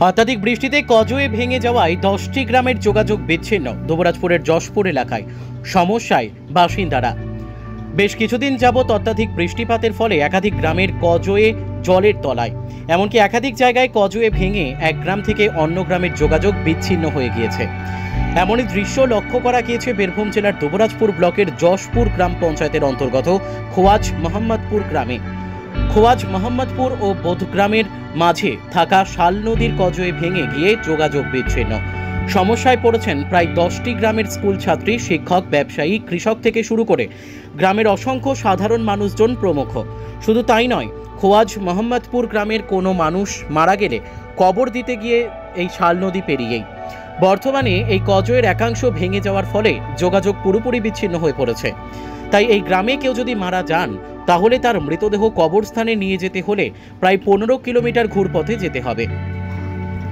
অত্যাধিক বৃষ্টিতে কজওয়ে ভেঙে যাওয়ায় 10টি গ্রামের যোগাযোগ বিচ্ছিন্ন। দুবরাজপুরের যশপুর এলাকায় সমস্যায় বাসিন্দারা। বেশ কিছুদিন যাবৎ অত্যাধিক বৃষ্টিপাতের ফলে একাধিক গ্রামের কজওয়ে জলের তলায়, এমনকি একাধিক জায়গায় কজওয়ে ভেঙে এক গ্রাম থেকে অন্য গ্রামের যোগাযোগ বিচ্ছিন্ন হয়ে গিয়েছে। এমনই দৃশ্য লক্ষ্য করা গিয়েছে বীরভূম জেলার দুবরাজপুর ব্লকের যশপুর গ্রাম পঞ্চায়েতের অন্তর্গত খোয়াজ মোহাম্মদপুর গ্রামে। খোয়াজ মোহাম্মদপুর ও বোধগ্রামের মাঝে থাকা শাল নদীর কজওয়ে ভেঙে গিয়ে যোগাযোগ বিচ্ছিন্ন। সমস্যায় পড়েছেন প্রায় 10টি গ্রামের স্কুল ছাত্রী, শিক্ষক, ব্যবসায়ী, কৃষক থেকে শুরু করে গ্রামের অসংখ্য সাধারণ মানুষজন প্রমুখ। শুধু তাই নয়, খোয়াজ মোহাম্মদপুর গ্রামের কোনো মানুষ মারা গেলে কবর দিতে গিয়ে এই শাল নদী পেরিয়েই। বর্তমানে এই কজওয়ের একাংশ ভেঙে যাওয়ার ফলে যোগাযোগ পুরোপুরি বিচ্ছিন্ন হয়ে পড়েছে। তাই এই গ্রামে কেউ যদি মারা যান, তাহলে তার মৃতদেহ কবরস্থানে নিয়ে যেতে হলে প্রায় 15 কিলোমিটার ঘুরপথে যেতে হবে।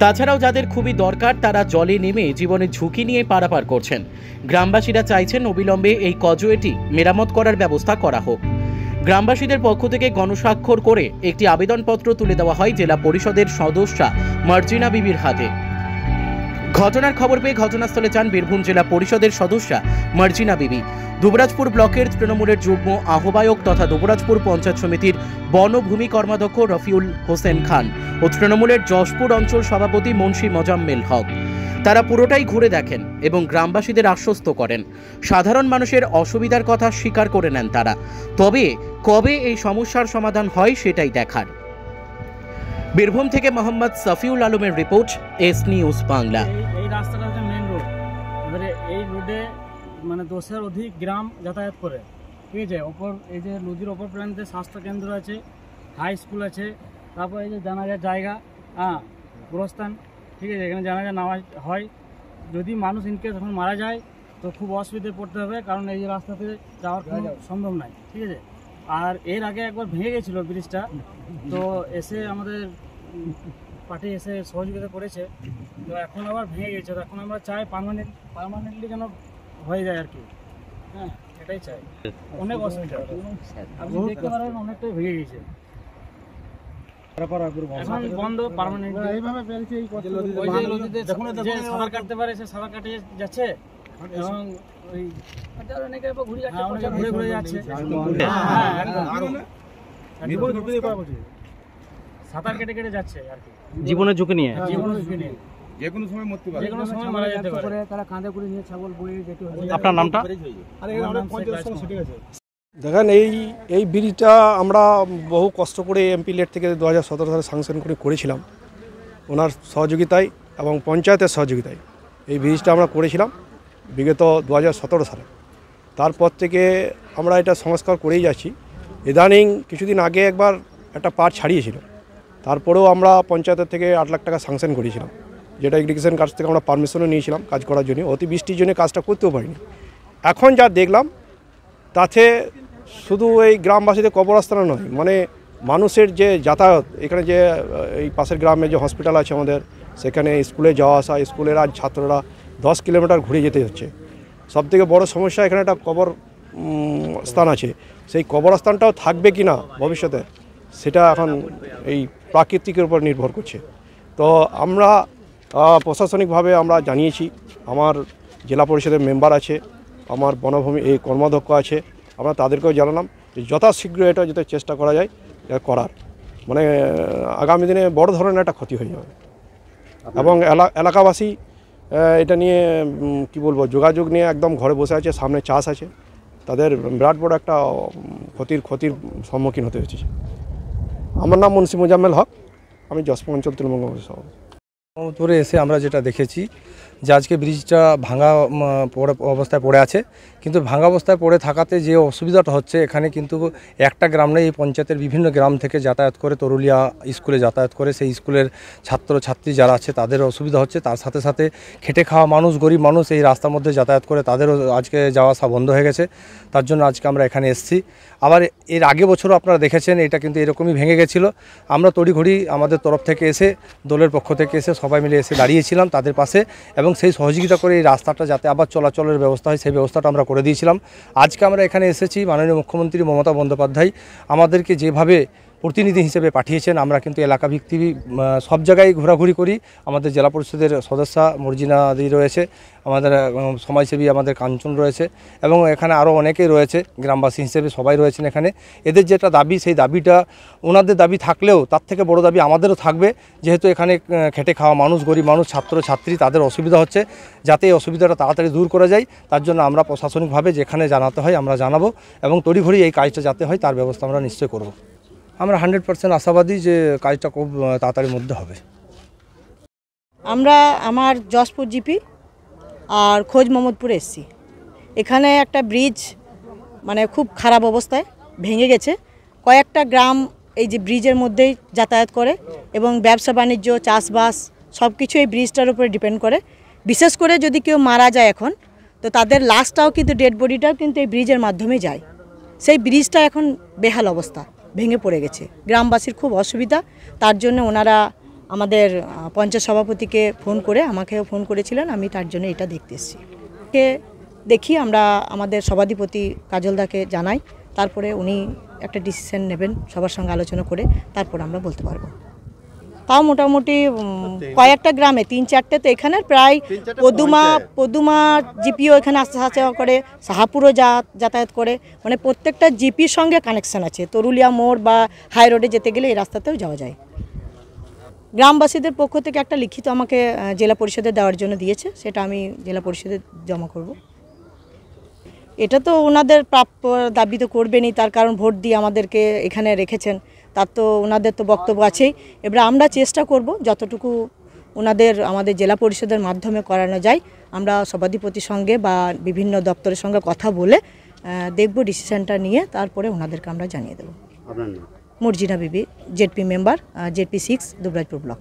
তাছাড়াও যাদের খুবই দরকার, তারা জলে নেমে জীবনের ঝুঁকি নিয়ে পারাপার করছেন। গ্রামবাসীরা চাইছেন অবিলম্বে এই কজওয়েটি মেরামত করার ব্যবস্থা করা হোক। গ্রামবাসীদের পক্ষ থেকে গণস্বাক্ষর করে একটি আবেদনপত্র তুলে দেওয়া হয় জেলা পরিষদের সদস্যা মার্জিনা বিবির হাতে। ঘটনার খবর পেয়ে ঘটনাস্থলে যান বীরভূম জেলা পরিষদের সদস্যা মার্জিনা বিবি, দুবরাজপুর ব্লকের তৃণমূলের যুগ্ম আহ্বায়ক তথা দুবরাজপুর পঞ্চায়েত সমিতির বনভূমি কর্মাধ্যক্ষ রফিউল হোসেন খান ও তৃণমূলের যশপুর অঞ্চল সভাপতি মুন্সি মোজাম্মেল হক। তারা পুরোটাই ঘুরে দেখেন এবং গ্রামবাসীদের আশ্বস্ত করেন। সাধারণ মানুষের অসুবিধার কথা স্বীকার করে নেন তারা। তবে কবে এই সমস্যার সমাধান হয় সেটাই দেখার। বীরভূম থেকে মোহাম্মদ সাফিউল আলমের রিপোর্ট, এস নিউজ বাংলা। এই রাস্তাটা হচ্ছে মেন রোড। এবারে এই রোডে মানে 10-এর অধিক গ্রাম যাতায়াত করে, ঠিক আছে। ওপর এই যে নদীর ওপর প্রান্তে স্বাস্থ্যকেন্দ্র আছে, হাই স্কুল আছে, তারপর এই যে জানাজার জায়গা, গোরস্থান, ঠিক আছে। এখানে জানাজা নেওয়া হয়। যদি মানুষ ইনকেস এখন মারা যায় তো খুব অসুবিধায় পড়তে হবে, কারণ এই রাস্তাতে যাওয়ার কোনো সম্ভব নয়, ঠিক আছে। আর এর আগে একবার ভেঙে গেছিল ব্রিজটা, তো এসে আমাদের পার্টি এসে সহযোগিতা করেছে, তো এখন আবার ভেঙে গেছে। তো এখন আমরা চাই পার্মানেন্টলি যেন হয়ে যায় আর কি। হ্যাঁ, এটাই চাই। অনেক অসুবিধা, আপনি দেখতে পারেন অনেকটাই ভেঙে গেছে। এখন বন্ধ পার্মানেন্টলি। এইভাবে ফেলছে এই নদীতে যে সাঁতার কাটতে পারে সে সাঁতার কাটে যাচ্ছে, এবং ওই ঘুরে ঘুরে যাচ্ছে। সাঁতার কেটে কেটে যাচ্ছে আর কি, জীবনের ঝুঁকি নিয়ে। যে কোনো সময় মরতে পারে, যে কোনো সময় মারা যেতে পারে। তারা কাঁধে করে নিয়ে ছাগল বয়ে যেতে হবে। আপনার নামটা? দেখেন, এই ব্রিজটা আমরা বহু কষ্ট করে এমপি লেট থেকে 2017 সালে স্যাংশন করেছিলাম ওনার সহযোগিতায় এবং পঞ্চায়েতের সহযোগিতায়। এই ব্রিজটা আমরা করেছিলাম বিগত 2017 সালে। তারপর থেকে আমরা এটা সংস্কার করেই যাচ্ছি। ইদানিং কিছুদিন আগে একবার একটা পার্ট ছাড়িয়েছিল, তারপরেও আমরা পঞ্চায়েতের থেকে 8 লাখ টাকা স্যাংশন করেছিলাম, যেটা ইরিগেশন কাজ থেকে আমরা পারমিশনও নিয়েছিলাম কাজ করার জন্য। অতি বৃষ্টির জন্য কাজটা করতেও পারিনি। এখন যা দেখলাম তাতে শুধু এই গ্রামবাসীদের কবরস্থান নয়, মানে মানুষের যে যাতায়াত, এখানে যে এই পাশের গ্রামে যে হসপিটাল আছে আমাদের, সেখানে স্কুলে যাওয়া আসা, স্কুলের আজ ছাত্ররা 10 কিলোমিটার ঘুরে যেতে হচ্ছে। সবথেকে বড় সমস্যা, এখানে একটা কবর স্থান আছে, সেই কবরস্থানটাও থাকবে কি না ভবিষ্যতে, সেটা এখন এই প্রাকৃতিকের উপর নির্ভর করছে। তো আমরা প্রশাসনিকভাবে আমরা জানিয়েছি, আমার জেলা পরিষদের মেম্বার আছে, আমার বনভূমি এই কর্মাধ্যক্ষ আছে, আমরা তাদেরকেও জানালাম যে যথাশীঘ্র এটা যাতে চেষ্টা করা যায় করার, মানে আগামী দিনে বড় ধরনের একটা ক্ষতি হয়ে যাবে। এবং এলাকাবাসী এটা নিয়ে কি বলবো, যোগাযোগ নিয়ে একদম ঘরে বসে আছে, সামনে চাষ আছে, তাদের বিরাট বড় একটা ক্ষতির সম্মুখীন হতে হচ্ছে। আমার নাম মুন্সি মোজাম্মেল হক, আমি যশপুর অঞ্চল তৃণমূল কংগ্রেস সভাপতি। মোহাম্মদপুরে এসে আমরা যেটা দেখেছি যে আজকে ব্রিজটা ভাঙা অবস্থায় পড়ে আছে, কিন্তু ভাঙা অবস্থায় পড়ে থাকাতে যে অসুবিধাটা হচ্ছে, এখানে কিন্তু একটা গ্রাম নেই, এই পঞ্চায়েতের বিভিন্ন গ্রাম থেকে যাতায়াত করে তরুলিয়া স্কুলে যাতায়াত করে, সেই স্কুলের ছাত্রছাত্রী যারা আছে তাদের অসুবিধা হচ্ছে। তার সাথে সাথে খেটে খাওয়া মানুষ, গরিব মানুষ এই রাস্তার মধ্যে যাতায়াত করে, তাদেরও আজকে যাওয়া আসা বন্ধ হয়ে গেছে। তার জন্য আজকে আমরা এখানে এসেছি। আবার এর আগে বছরও আপনারা দেখেছেন এটা কিন্তু এরকমই ভেঙে গেছিলো। আমরা তড়িঘড়ি আমাদের তরফ থেকে এসে, দলের পক্ষ থেকে এসে সবাই মিলে এসে দাঁড়িয়েছিলাম তাদের পাশে, এবং সেই সহযোগিতা করে এই রাস্তাটা যাতে আবার চলাচলের ব্যবস্থা হয় সেই ব্যবস্থাটা আমরা করে দিয়েছিলাম। আজকে আমরা এখানে এসেছি, মাননীয় মুখ্যমন্ত্রী মমতা বন্দ্যোপাধ্যায় আমাদেরকে যেভাবে প্রতিনিধি হিসেবে পাঠিয়েছেন। আমরা কিন্তু এলাকা ভিত্তিক সব জায়গায় ঘোরাঘুরি করি। আমাদের জেলা পরিষদের সদস্যা মর্জিনাদি রয়েছে, আমাদের সমাজসেবী আমাদের কাঞ্চন রয়েছে এবং এখানে আরও অনেকেই রয়েছে, গ্রামবাসী হিসেবে সবাই রয়েছেন এখানে। এদের যেটা দাবি, সেই দাবিটা ওনাদের দাবি থাকলেও তার থেকে বড় দাবি আমাদেরও থাকবে, যেহেতু এখানে খেটে খাওয়া মানুষ, গরিব মানুষ, ছাত্র ছাত্রী, তাদের অসুবিধা হচ্ছে। যাতে এই অসুবিধাটা তাড়াতাড়ি দূর করা যায় তার জন্য আমরা প্রশাসনিকভাবে যেখানে জানাতে হয় আমরা জানাবো এবং তড়িঘড়ি এই কাজটা যাতে হয় তার ব্যবস্থা আমরা নিশ্চয়ই করব। আমরা 100% আশাবাদী যে কাজটা খুব তাড়াতাড়ির মধ্যে হবে। আমার যশপুর জিপি আর খোঁজ মোহাম্মদপুরে এসছি। এখানে একটা ব্রিজ মানে খুব খারাপ অবস্থায় ভেঙে গেছে। কয়েকটা গ্রাম এই যে ব্রিজের মধ্যেই যাতায়াত করে এবং ব্যবসা বাণিজ্য, চাষবাস সব কিছু এই ব্রিজটার উপরে ডিপেন্ড করে। বিশেষ করে যদি কেউ মারা যায় এখন, তো তাদের লাশটাও কিন্তু, ডেড বডিটাও কিন্তু এই ব্রিজের মাধ্যমে যায়। সেই ব্রিজটা এখন বেহাল অবস্থা, ভেঙে পড়ে গেছে। গ্রামবাসীর খুব অসুবিধা। তার জন্য ওনারা আমাদের পঞ্চায়েত সভাপতিকে ফোন করে, আমাকেও ফোন করেছিলেন, আমি তার জন্য এটা দেখতে এসেছি। দেখি আমরা আমাদের সভাধিপতি কাজলদাকে জানাই, তারপরে উনি একটা ডিসিশন নেবেন সবার সঙ্গে আলোচনা করে, তারপর আমরা বলতে পারবো। তাও মোটামুটি কয়েকটা গ্রামে 3-4টে, তো এখানের প্রায় পদুমা জিপিও এখানে আসা যাওয়া করে, সাহাপুরও যাতায়াত করে, মানে প্রত্যেকটা জিপির সঙ্গে কানেকশান আছে। তরুলিয়া মোড় বা হাই রোডে যেতে গেলে এই রাস্তাতেও যাওয়া যায়। গ্রামবাসীদের পক্ষ থেকে একটা লিখিত আমাকে জেলা পরিষদে দেওয়ার জন্য দিয়েছে, সেটা আমি জেলা পরিষদে জমা করব। এটা তো ওনাদের প্রাপ্য দাবি তো করবেনই, তার কারণ ভোট দিয়ে আমাদেরকে এখানে রেখেছেন, তার তো ওনাদের তো বক্তব্য আছেই। এবার আমরা চেষ্টা করব যতটুকু আমাদের জেলা পরিষদের মাধ্যমে করানো যায়, আমরা সভাধিপতির সঙ্গে বা বিভিন্ন দপ্তরের সঙ্গে কথা বলে দেখব, ডিসিশনটা নিয়ে তারপরে ওনাদেরকে আমরা জানিয়ে দেবো। মর্জিনা বিবি, ZP member, ZP 6 Dubrajpur block.